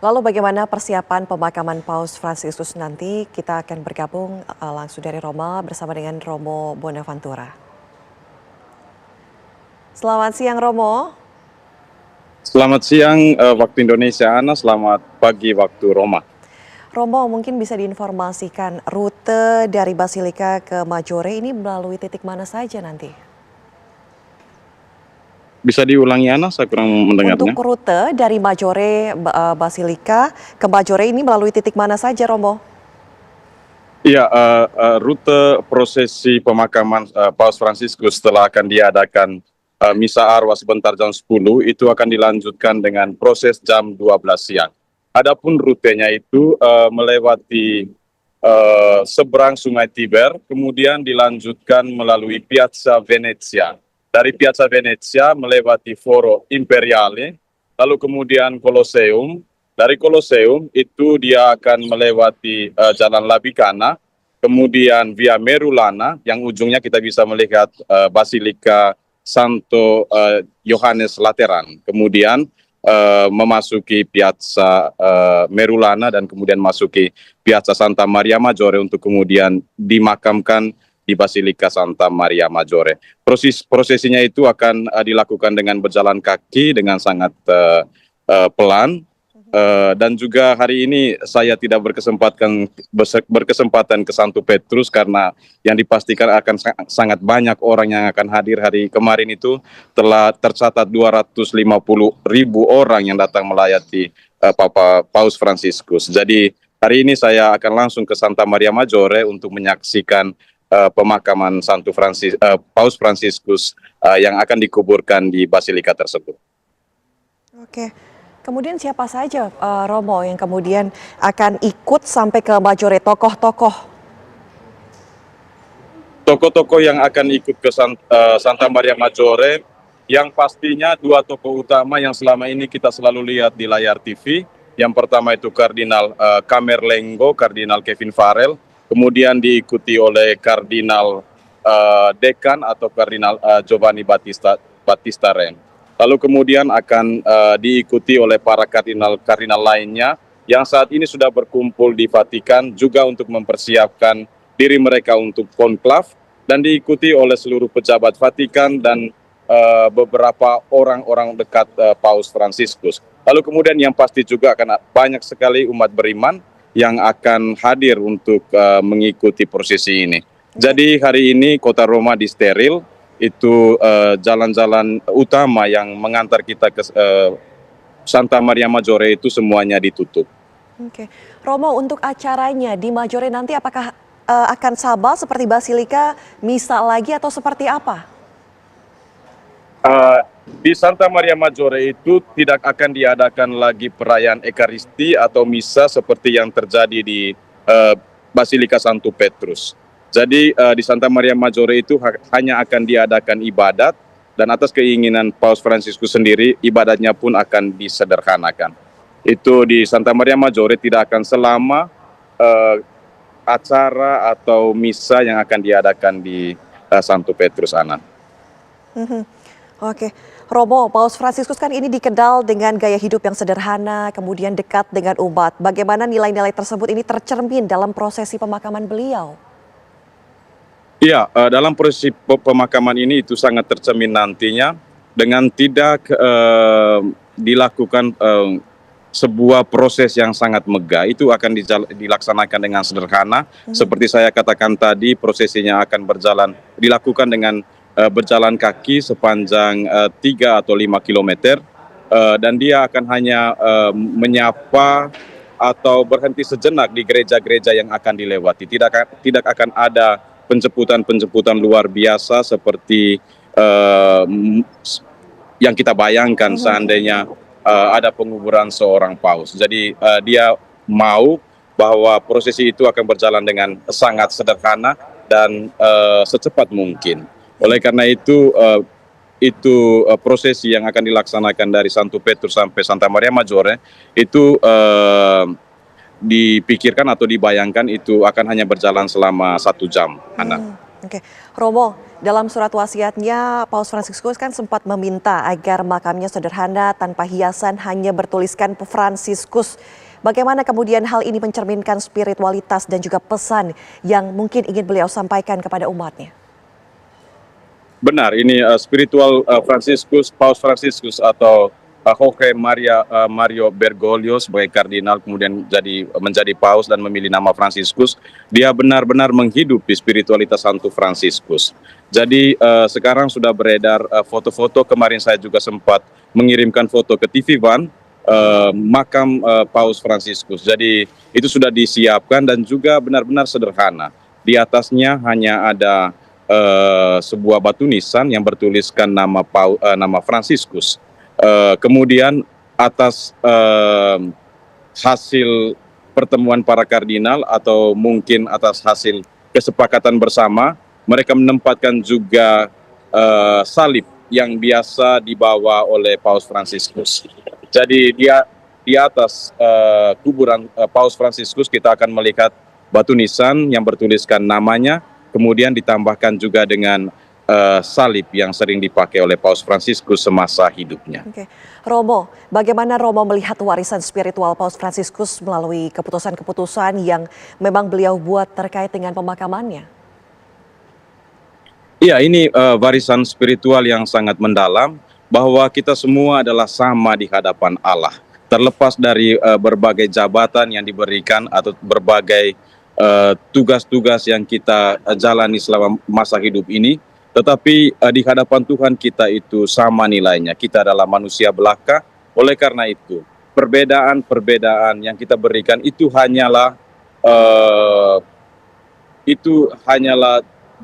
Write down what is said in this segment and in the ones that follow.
Lalu bagaimana persiapan pemakaman Paus Fransiskus nanti? Kita akan bergabung langsung dari Roma bersama dengan Romo Bonaventura. Selamat siang Romo. Selamat siang waktu Indonesia, Ana. Selamat pagi waktu Roma. Romo, mungkin bisa diinformasikan rute dari Basilika ke Majore ini melalui titik mana saja nanti? Bisa diulangi, Ana? Saya kurang mendengarnya. Untuk rute dari Majore Basilika ke Majore ini melalui titik mana saja, Romo? Iya, rute prosesi pemakaman Paus Fransiskus setelah akan diadakan misa arwah sebentar jam 10 itu akan dilanjutkan dengan proses jam 12 siang. Adapun rutenya itu melewati seberang Sungai Tiber, kemudian dilanjutkan melalui Piazza Venezia. Dari Piazza Venezia melewati Foro Imperiale, lalu kemudian Colosseum. Dari Colosseum itu dia akan melewati Jalan Labicana, kemudian Via Merulana, yang ujungnya kita bisa melihat Basilika Santo Yohanes Lateran. Kemudian memasuki Piazza Merulana dan kemudian masuki Piazza Santa Maria Maggiore untuk kemudian dimakamkan di Basilika Santa Maria Maggiore. Prosesinya itu akan dilakukan dengan berjalan kaki dengan sangat pelan. Dan juga hari ini saya tidak berkesempatan ke Santo Petrus karena yang dipastikan akan sangat banyak orang yang akan hadir. Hari kemarin itu telah tercatat 250.000 orang yang datang melayati Papa Paus Fransiskus. Jadi hari ini saya akan langsung ke Santa Maria Maggiore untuk menyaksikan pemakaman Paus Fransiskus yang akan dikuburkan di Basilika tersebut. Oke. Kemudian siapa saja Romo yang kemudian akan ikut sampai ke Majore, tokoh-tokoh? Tokoh-tokoh yang akan ikut ke Santa Maria Maggiore, yang pastinya dua tokoh utama yang selama ini kita selalu lihat di layar TV. Yang pertama itu Kardinal Camerlengo, Kardinal Kevin Farrell, kemudian diikuti oleh Kardinal Dekan atau Kardinal Giovanni Battista Re. Lalu kemudian akan diikuti oleh para kardinal lainnya yang saat ini sudah berkumpul di Vatikan juga untuk mempersiapkan diri mereka untuk konklav, dan diikuti oleh seluruh pejabat Vatikan dan beberapa orang-orang dekat Paus Fransiskus. Lalu kemudian yang pasti juga akan banyak sekali umat beriman yang akan hadir untuk mengikuti prosesi ini. Jadi hari ini kota Roma disteril. Itu jalan-jalan utama yang mengantar kita ke Santa Maria Maggiore itu semuanya ditutup. Oke, Romo, untuk acaranya di Majore nanti apakah akan sama seperti Basilika, misa lagi atau seperti apa? Di Santa Maria Maggiore itu tidak akan diadakan lagi perayaan Ekaristi atau misa seperti yang terjadi di Basilika Santo Petrus. Jadi di Santa Maria Maggiore itu hanya akan diadakan ibadat, dan atas keinginan Paus Fransiskus sendiri ibadatnya pun akan disederhanakan. Itu di Santa Maria Maggiore tidak akan selama acara atau misa yang akan diadakan di Santo Petrus, Ana. Oke, Romo, Paus Fransiskus kan ini dikenal dengan gaya hidup yang sederhana, kemudian dekat dengan umat. Bagaimana nilai-nilai tersebut ini tercermin dalam prosesi pemakaman beliau? Iya, dalam prosesi pemakaman ini itu sangat tercermin nantinya dengan tidak dilakukan sebuah proses yang sangat megah. Itu akan dilaksanakan dengan sederhana. Seperti saya katakan tadi, prosesinya akan dilakukan dengan berjalan kaki sepanjang 3 atau 5 kilometer, dan dia akan hanya menyapa atau berhenti sejenak di gereja-gereja yang akan dilewati. Tidak akan ada penjemputan luar biasa seperti yang kita bayangkan seandainya ada penguburan seorang paus. Jadi dia mau bahwa prosesi itu akan berjalan dengan sangat sederhana dan secepat mungkin. Oleh karena itu prosesi yang akan dilaksanakan dari Santo Petrus sampai Santa Maria Maggiore itu dipikirkan atau dibayangkan itu akan hanya berjalan selama 1 jam, Ana. Oke, Romo, Dalam surat wasiatnya, Paus Fransiskus kan sempat meminta agar makamnya sederhana tanpa hiasan hanya bertuliskan Fransiskus. Bagaimana kemudian hal ini mencerminkan spiritualitas dan juga pesan yang mungkin ingin beliau sampaikan kepada umatnya? Benar, ini spiritual Paus Fransiskus atau Jorge Mario Bergoglio sebagai kardinal kemudian menjadi paus dan memilih nama Fransiskus. Dia benar-benar menghidupi spiritualitas Santo Fransiskus. Jadi sekarang sudah beredar foto-foto, kemarin saya juga sempat mengirimkan foto ke TV One makam Paus Fransiskus. Jadi itu sudah disiapkan dan juga benar-benar sederhana. Di atasnya hanya ada sebuah batu nisan yang bertuliskan nama Fransiskus. Kemudian atas hasil pertemuan para kardinal atau mungkin atas hasil kesepakatan bersama, mereka menempatkan juga salib yang biasa dibawa oleh Paus Fransiskus. Jadi di atas kuburan Paus Fransiskus kita akan melihat batu nisan yang bertuliskan namanya, kemudian ditambahkan juga dengan salib yang sering dipakai oleh Paus Fransiskus semasa hidupnya. Oke. Romo, bagaimana Romo melihat warisan spiritual Paus Fransiskus melalui keputusan-keputusan yang memang beliau buat terkait dengan pemakamannya? Iya, ini warisan spiritual yang sangat mendalam, bahwa kita semua adalah sama di hadapan Allah. Terlepas dari berbagai jabatan yang diberikan atau berbagai tugas-tugas yang kita jalani selama masa hidup ini, tetapi di hadapan Tuhan kita itu sama nilainya. Kita adalah manusia belaka. Oleh karena itu, perbedaan-perbedaan yang kita berikan itu hanyalah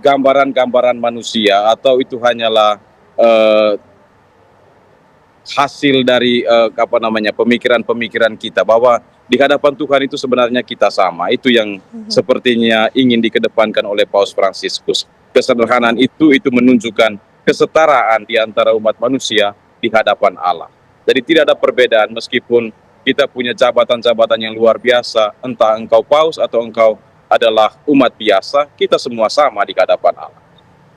gambaran-gambaran manusia, atau itu hanyalah hasil dari pemikiran-pemikiran kita, bahwa di hadapan Tuhan itu sebenarnya kita sama. Itu yang sepertinya ingin dikedepankan oleh Paus Fransiskus. Kesederhanaan itu menunjukkan kesetaraan di antara umat manusia di hadapan Allah. Jadi tidak ada perbedaan meskipun kita punya jabatan-jabatan yang luar biasa, entah engkau paus atau engkau adalah umat biasa, kita semua sama di hadapan Allah.